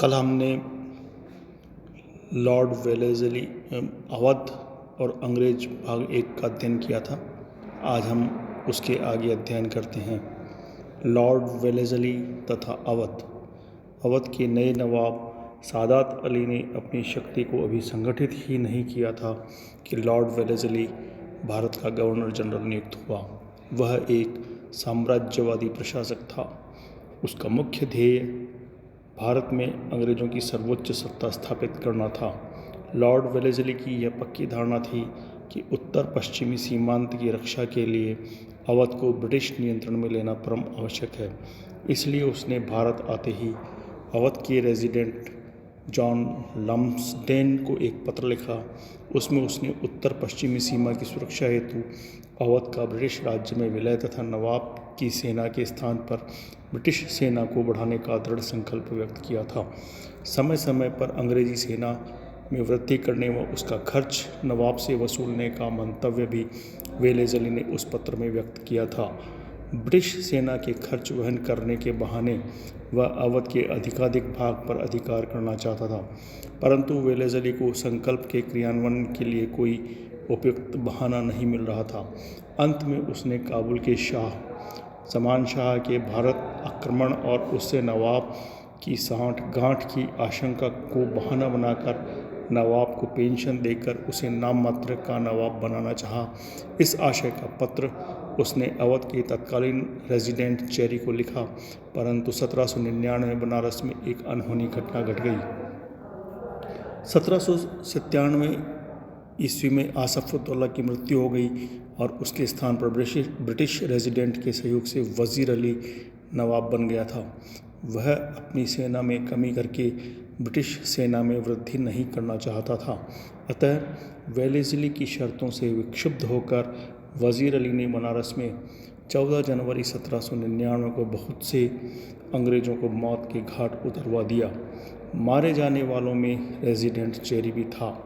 कल हमने लॉर्ड वेलेज़ली अवध और अंग्रेज भाग 1 का अध्ययन किया था। आज हम उसके आगे अध्ययन करते हैं। लॉर्ड वेलेज़ली तथा अवध। अवध के नए नवाब सादात अली ने अपनी शक्ति को अभी संगठित ही नहीं किया था कि लॉर्ड वेलेज़ली भारत का गवर्नर जनरल नियुक्त हुआ। वह एक साम्राज्यवादी प्रशासक था। उसका मुख्य ध्येय भारत में अंग्रेज़ों की सर्वोच्च सत्ता स्थापित करना था। लॉर्ड वेलेज़ली की यह पक्की धारणा थी कि उत्तर पश्चिमी सीमांत की रक्षा के लिए अवध को ब्रिटिश नियंत्रण में लेना परम आवश्यक है। इसलिए उसने भारत आते ही अवध के रेजिडेंट जॉन लम्सडेन को एक पत्र लिखा। उसमें उसने उत्तर पश्चिमी सीमा की सुरक्षा हेतु अवध का ब्रिटिश राज्य में विलय तथा नवाब की सेना के स्थान पर ब्रिटिश सेना को बढ़ाने का दृढ़ संकल्प व्यक्त किया था। समय समय पर अंग्रेजी सेना में वृद्धि करने व उसका खर्च नवाब से वसूलने का मंतव्य भी वेलेज़ली ने उस पत्र में व्यक्त किया था। ब्रिटिश सेना के खर्च वहन करने के बहाने वह अवध के अधिकाधिक भाग पर अधिकार करना चाहता था, परंतु वेलेज़ली को संकल्प के क्रियान्वयन के लिए कोई उपयुक्त बहाना नहीं मिल रहा था। अंत में उसने काबुल के शाह ज़मान शाह के भारत आक्रमण और उससे नवाब की साठगांठ की आशंका को बहाना बनाकर नवाब को पेंशन देकर उसे नाम मात्र का नवाब बनाना चाहा। इस आशय का पत्र उसने अवध के तत्कालीन रेजिडेंट चेरी को लिखा, परंतु 1799 में बनारस में एक अनहोनी घटना घट गई। 1797 ईस्वी में आसफ़उद्दौला की मृत्यु हो गई और उसके स्थान पर ब्रिटिश रेजिडेंट के सहयोग से वज़ीर अली नवाब बन गया था। वह अपनी सेना में कमी करके ब्रिटिश सेना में वृद्धि नहीं करना चाहता था। अतः वेलेज़ली की शर्तों से विक्षुब्ध होकर वज़ीर अली ने बनारस में 14 जनवरी 1799 को बहुत से अंग्रेज़ों को मौत के घाट उतरवा दिया। मारे जाने वालों में रेजिडेंट चेरी भी था।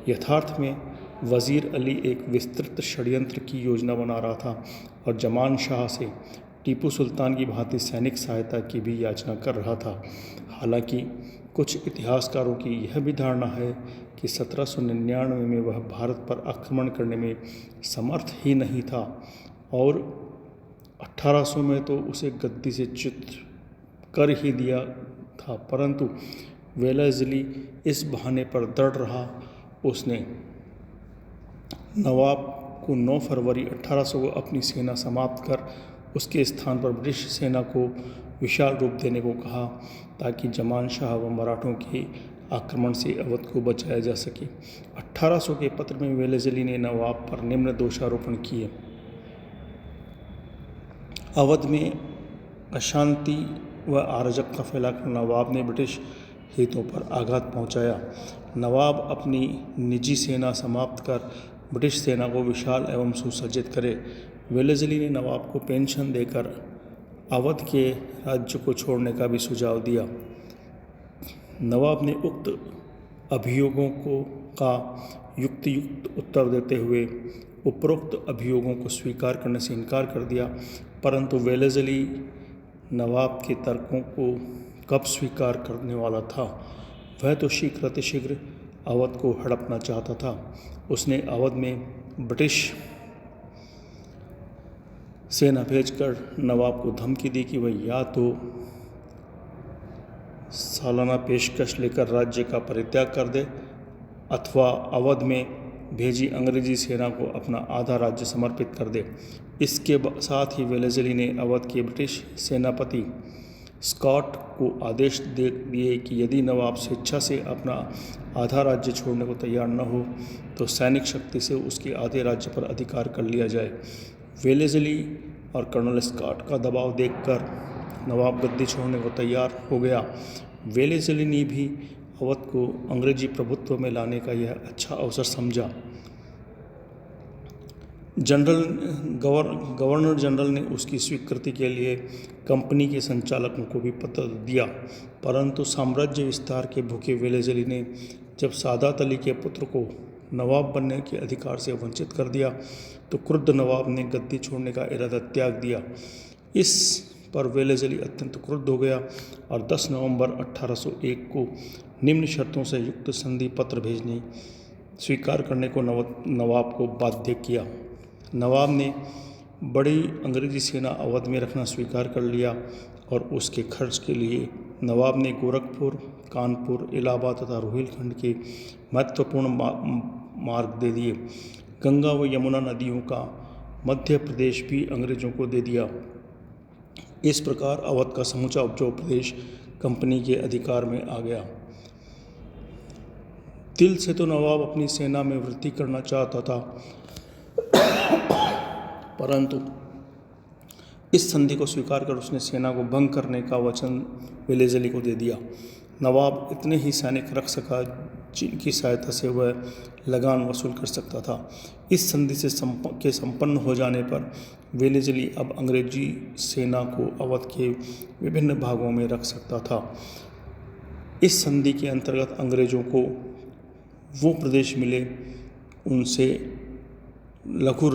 यथार्थ में वज़ीर अली एक विस्तृत षड्यंत्र की योजना बना रहा था और ज़मान शाह से टीपू सुल्तान की भांति सैनिक सहायता की भी याचना कर रहा था। हालांकि कुछ इतिहासकारों की यह भी धारणा है कि 1799 में वह भारत पर आक्रमण करने में समर्थ ही नहीं था और 1800 में तो उसे गद्दी से च्युत कर ही दिया था, परंतु वेलेज़ली इस बहाने पर दृढ़ रहा। उसने नवाब को 9 फरवरी 1800 को अपनी सेना समाप्त कर उसके स्थान पर ब्रिटिश सेना को विशाल रूप देने को कहा, ताकि ज़मान शाह व मराठों के आक्रमण से अवध को बचाया जा सके। 1800 के पत्र में वेलेज़ली ने नवाब पर निम्न दोषारोपण किए। अवध में अशांति व अराजकता फैलाकर नवाब ने ब्रिटिश हितों पर आघात पहुंचाया। नवाब अपनी निजी सेना समाप्त कर ब्रिटिश सेना को विशाल एवं सुसज्जित करे। वेलेज़ली ने नवाब को पेंशन देकर अवध के राज्य को छोड़ने का भी सुझाव दिया। नवाब ने उक्त अभियोगों का युक्त उत्तर देते हुए उपरोक्त अभियोगों को स्वीकार करने से इनकार कर दिया, परंतु वेलेज़ली नवाब के तर्कों को कब स्वीकार करने वाला था। वह तो शीघ्र अवध को हड़पना चाहता था। उसने अवध में ब्रिटिश सेना भेजकर नवाब को धमकी दी कि वह या तो सालाना पेशकश लेकर राज्य का परित्याग कर दे अथवा अवध में भेजी अंग्रेजी सेना को अपना आधा राज्य समर्पित कर दे। इसके साथ ही वेलेज़ली ने अवध के ब्रिटिश सेनापति स्कॉट को आदेश दे दिए कि यदि नवाब स्वेच्छा से अपना आधा राज्य छोड़ने को तैयार न हो तो सैनिक शक्ति से उसके आधे राज्य पर अधिकार कर लिया जाए। वेलेज़ली और कर्नल स्कॉट का दबाव देखकर नवाब गद्दी छोड़ने को तैयार हो गया। वेलेज़ली ने भी अवध को अंग्रेजी प्रभुत्व में लाने का यह अच्छा अवसर समझा। गवर्नर जनरल ने उसकी स्वीकृति के लिए कंपनी के संचालकों को भी पत्र दिया, परंतु साम्राज्य विस्तार के भूखे वेलेज़ली ने जब सादात अली के पुत्र को नवाब बनने के अधिकार से वंचित कर दिया तो क्रुद्ध नवाब ने गद्दी छोड़ने का इरादा त्याग दिया। इस पर वेलेज़ली अत्यंत क्रुद्ध हो गया और 10 नवंबर 1801 को निम्न शर्तों से युक्त संधि पत्र भेजने स्वीकार करने को नवाब को बाध्य किया। नवाब ने बड़ी अंग्रेजी सेना अवध में रखना स्वीकार कर लिया और उसके खर्च के लिए नवाब ने गोरखपुर, कानपुर, इलाहाबाद तथा रोहिलखंड के महत्वपूर्ण मार्ग दे दिए। गंगा व यमुना नदियों का मध्य प्रदेश भी अंग्रेजों को दे दिया। इस प्रकार अवध का समूचा उपजाऊ प्रदेश कंपनी के अधिकार में आ गया। दिल से तो नवाब अपनी सेना में वृद्धि करना चाहता था, परंतु इस संधि को स्वीकार कर उसने सेना को भंग करने का वचन वेलेज़ली को दे दिया। नवाब इतने ही सैनिक रख सका जिनकी सहायता से वह लगान वसूल कर सकता था। इस संधि से संपन्न हो जाने पर वेलेज़ली अब अंग्रेजी सेना को अवध के विभिन्न भागों में रख सकता था। इस संधि के अंतर्गत अंग्रेजों को वो प्रदेश मिले, उनसे लघु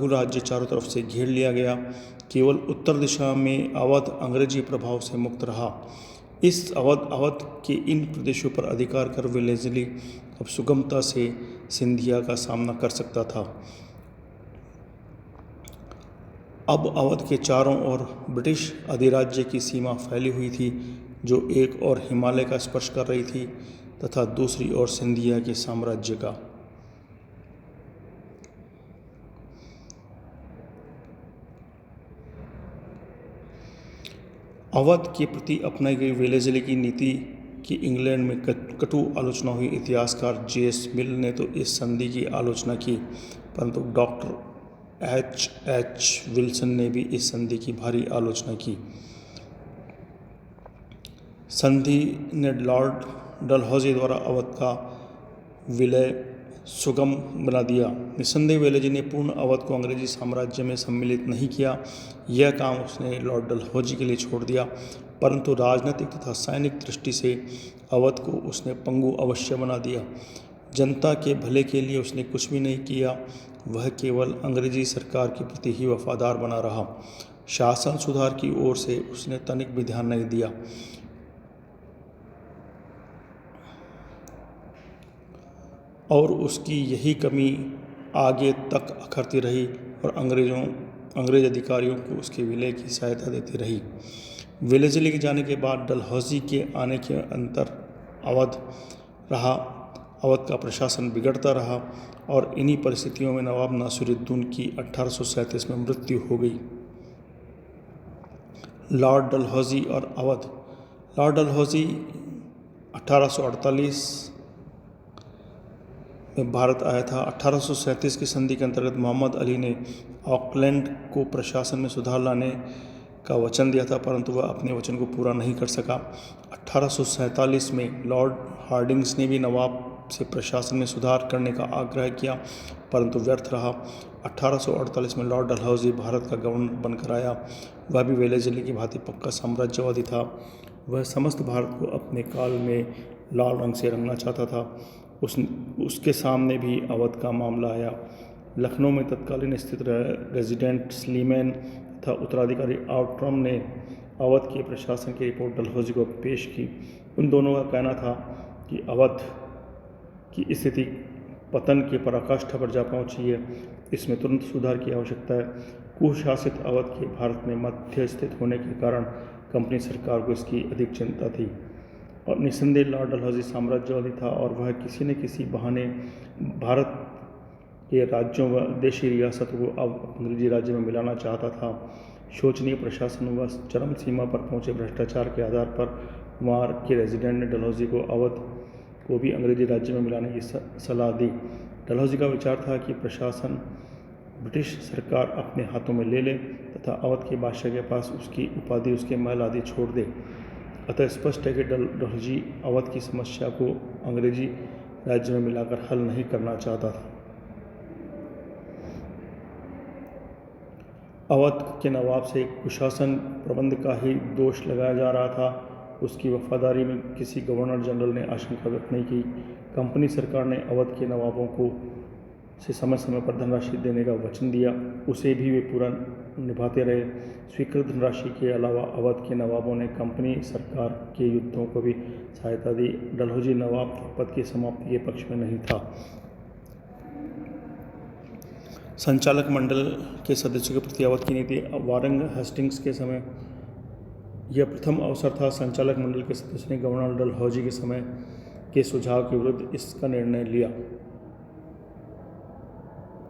राज्य चारों तरफ से घेर लिया गया। केवल उत्तर दिशा में अवध अंग्रेजी प्रभाव से मुक्त रहा। इस अवध के इन प्रदेशों पर अधिकार कर वेलेज़ली अब सुगमता से सिंधिया का सामना कर सकता था। अब अवध के चारों ओर ब्रिटिश अधिराज्य की सीमा फैली हुई थी, जो एक ओर हिमालय का स्पर्श कर रही थी तथा दूसरी ओर सिंधिया के साम्राज्य का। अवध के प्रति अपनाई गई वेलेज़ली की नीति की इंग्लैंड में कटु आलोचना हुई। इतिहासकार J.S. मिल ने तो इस संधि की आलोचना की, परंतु डॉक्टर H.H. विल्सन ने भी इस संधि की भारी आलोचना की। संधि ने लॉर्ड डलहौजी द्वारा अवध का विलय सुगम बना दिया। निस्संदेह वेलेज़ली ने पूर्ण अवध को अंग्रेजी साम्राज्य में सम्मिलित नहीं किया। यह काम उसने लॉर्ड डलहौजी के लिए छोड़ दिया, परंतु राजनीतिक तथा सैनिक दृष्टि से अवध को उसने पंगु अवश्य बना दिया। जनता के भले के लिए उसने कुछ भी नहीं किया, वह केवल अंग्रेजी सरकार के प्रति ही वफादार बना रहा। शासन सुधार की ओर से उसने तनिक भी ध्यान नहीं दिया और उसकी यही कमी आगे तक अखरती रही और अंग्रेज अधिकारियों को उसके विलय की सहायता देती रही। वेलेज़ली के जाने के बाद डलहौजी के आने के अंतर अवध का प्रशासन बिगड़ता रहा और इन्हीं परिस्थितियों में नवाब नासिरुद्दीन की 1837 में मृत्यु हो गई। लॉर्ड डलहौजी और अवध। लॉर्ड डलहौजी 1848 में भारत आया था। 1837 की संधि के अंतर्गत मोहम्मद अली ने ऑकलैंड को प्रशासन में सुधार लाने का वचन दिया था, परंतु वह अपने वचन को पूरा नहीं कर सका। 1847 में लॉर्ड हार्डिंग्स ने भी नवाब से प्रशासन में सुधार करने का आग्रह किया, परंतु व्यर्थ रहा। 1848 में लॉर्ड डलहौजी भारत का गवर्नर बनकर आया। वह भी वेलेज़ली की भांति पक्का साम्राज्यवादी था। वह समस्त भारत को अपने काल में लाल रंग से रंगना चाहता था। उसके सामने भी अवध का मामला आया। लखनऊ में तत्कालीन स्थित रेजिडेंट स्लीमैन तथा उत्तराधिकारी आउट्रम ने अवध के प्रशासन की रिपोर्ट डलहौजी को पेश की। उन दोनों का कहना था कि अवध की स्थिति पतन के पराकाष्ठा पर जा पहुंची है, इसमें तुरंत सुधार की आवश्यकता है। कुशासित अवध के भारत में मध्य स्थित होने के कारण कंपनी सरकार को इसकी अधिक चिंता थी और निस्संदेह लॉर्ड डलहौजी साम्राज्यवादी था और वह किसी न किसी बहाने भारत के राज्यों व देशी रियासतों को अब अंग्रेजी राज्य में मिलाना चाहता था। शोचनीय प्रशासन व चरम सीमा पर पहुंचे भ्रष्टाचार के आधार पर वहाँ के रेजिडेंट ने डलहौजी को अवध को भी अंग्रेजी राज्य में मिलाने की सलाह दी। डलहौजी का विचार था कि प्रशासन ब्रिटिश सरकार अपने हाथों में ले ले तथा अवध के बादशाह के पास उसकी उपाधि, उसके महल आदि छोड़ दे। अतः स्पष्ट है कि डलहौजी अवध की समस्या को अंग्रेजी राज्य में मिलाकर हल नहीं करना चाहता था। अवध के नवाब से कुशासन प्रबंध का ही दोष लगाया जा रहा था। उसकी वफादारी में किसी गवर्नर जनरल ने आशंका व्यक्त नहीं की। कंपनी सरकार ने अवध के नवाबों को से समय समय पर धनराशि देने का वचन दिया, उसे भी वे पूरा निभाते रहे। स्वीकृत धनराशि के अलावा अवध के नवाबों ने कंपनी सरकार के युद्धों को भी सहायता दी। डलहौजी नवाब के पद की समाप्ति के पक्ष में नहीं था। संचालक मंडल के सदस्यों के प्रति अवध की नीति। वारंग हेस्टिंग्स के समय यह प्रथम अवसर था। संचालक मंडल के सदस्यों ने गवर्नर डलहौजी के समय के सुझाव के विरुद्ध इसका निर्णय लिया।